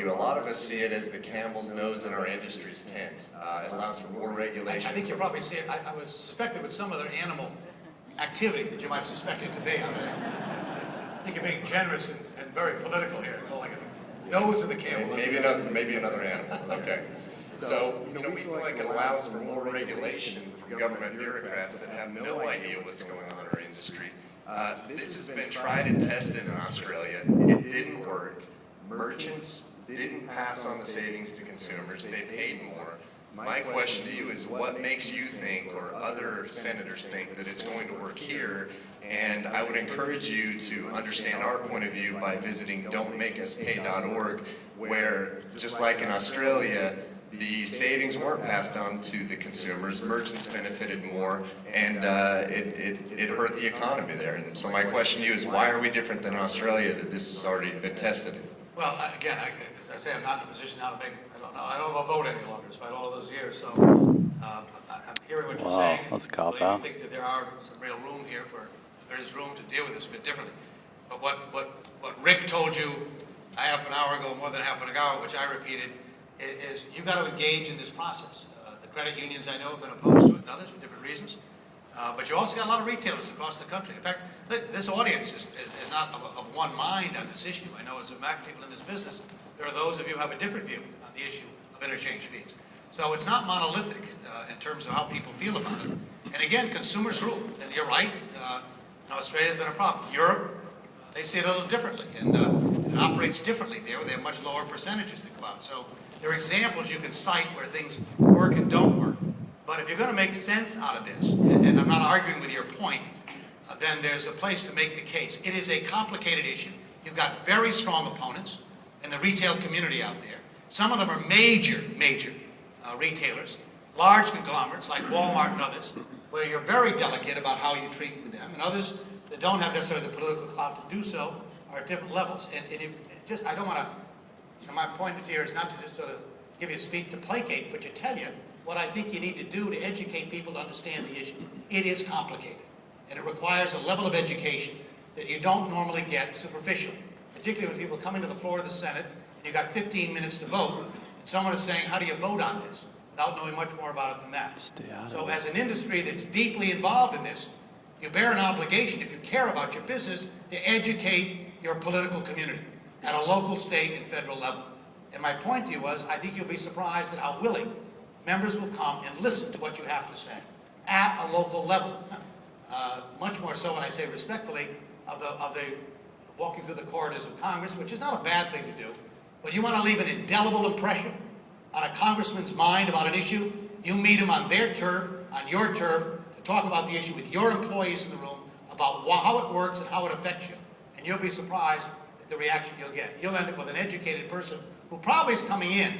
you. A lot of us see it as the camel's nose in our industry's tent. It allows for more regulation. I think you probably see it. I was suspected with some other animal activity that you might suspect it to be. I think you're being generous and very political here, calling it the nose of the camel. Maybe another animal. Okay. So, we feel like it allows for more regulation from government bureaucrats that have no idea what's going on in our industry. This has been tried and tested in Australia. It didn't work. Merchants didn't pass on the savings to consumers. They paid more. My question to you is, what makes you think, or other senators think, that it's going to work here? And I would encourage you to understand our point of view by visiting don'tmakeuspay.org, where, just like in Australia, the savings weren't passed on to the consumers. Merchants benefited more, and it hurt the economy there. And so my question to you is, why are we different than Australia that this has already been tested? Well, again, as I say, I'm not in a position now to make, I don't vote any longer despite all of those years, so I'm hearing what you're saying. That's a cop I out. think that there are some real room here there is room to deal with this a bit differently. But what Rick told you half an hour ago, more than half an hour, which I repeated, is you've got to engage in this process. The credit unions, I know, have been opposed to it, and others for different reasons. But you also got a lot of retailers across the country. In fact, this audience is not of one mind on this issue. I know as a Mac people in this business, there are those of you who have a different view on the issue of interchange fees. So it's not monolithic in terms of how people feel about it. And again, consumers rule. And you're right, Australia's been a problem. Europe, they see it a little differently, and it operates differently there, where they have much lower percentages that come out. So there are examples you can cite where things work and don't work. But if you're going to make sense out of this, and I'm not arguing with your point, then there's a place to make the case. It is a complicated issue. You've got very strong opponents in the retail community out there. Some of them are major retailers, large conglomerates like Walmart and others, where you're very delicate about how you treat with them, and others that don't have necessarily the political clout to do so are at different levels. And I don't want to, my point here is not to just sort of give you a speech to placate, but to tell you what I think you need to do to educate people to understand the issue. It is complicated, and it requires a level of education that you don't normally get superficially, particularly when people come into the floor of the Senate and you've got 15 minutes to vote, and someone is saying, how do you vote on this, without knowing much more about it than that. So as an industry that's deeply involved in this, you bear an obligation, if you care about your business, to educate your political community at a local, state, and federal level. And my point to you was, I think you'll be surprised at how willing members will come and listen to what you have to say at a local level. Much more so, when I say respectfully, of the walking through the corridors of Congress, which is not a bad thing to do. But you want to leave an indelible impression on a congressman's mind about an issue, you meet him on their turf, on your turf, to talk about the issue with your employees in the room, about how it works and how it affects you. And you'll be surprised at the reaction you'll get. You'll end up with an educated person who probably is coming in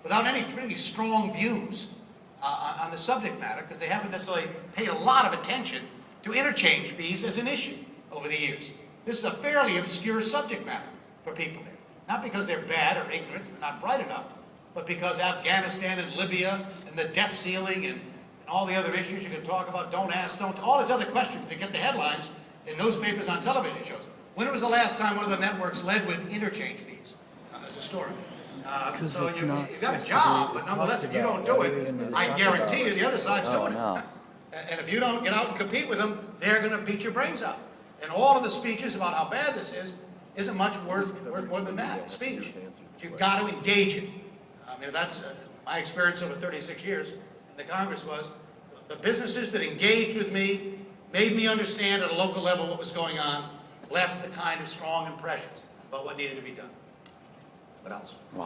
without any really strong views on the subject matter, because they haven't necessarily paid a lot of attention to interchange fees as an issue over the years. This is a fairly obscure subject matter for people there. Not because they're bad or ignorant or not bright enough, but because Afghanistan and Libya and the debt ceiling and all the other issues you can talk about, don't ask, don't, all these other questions that get the headlines in newspapers, on television shows. When was the last time one of the networks led with interchange fees as a story? So you've got a job, but nonetheless, if you don't do it, I guarantee you the other side's doing it. And if you don't get out and compete with them, they're going to beat your brains out. And all of the speeches about how bad this isn't much worth more than that, speech. But you've got to engage it. I mean, that's my experience over 36 years in the Congress was the businesses that engaged with me, made me understand at a local level what was going on, left the kind of strong impressions about what needed to be done. What else?